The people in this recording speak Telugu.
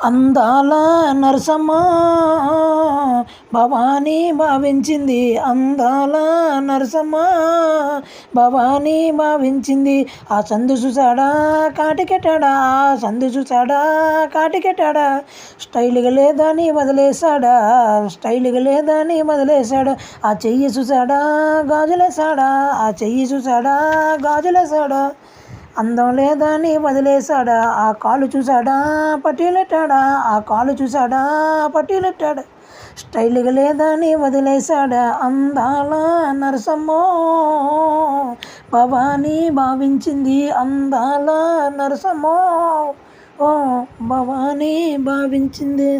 అందాల నరసమ్మ భవానీ భావించింది, అందాల నరసమ్మ భవానీ భావించింది. ఆ సందు చూసాడా కాటికెట్టాడా, ఆ సందు చూసాడా కాటికెట్టాడా, స్టైల్గా లేదని వదిలేశాడా, స్టైల్గా లేదని వదిలేశాడా. ఆ చెయ్యి చూసాడా గాజులేసాడా, ఆ చెయ్యి చూసాడా గాజులేసాడా, అందం లేదని వదిలేశాడా. ఆ కాలు చూసాడా పట్టీలెట్టాడా, ఆ కాలు చూసాడా పట్టీలెట్టాడా, స్టైల్గా లేదని వదిలేశాడా. అందాల నరసమ్మో భవానీ భావించింది, అందాల నరసమ్మో భవానీ భావించింది.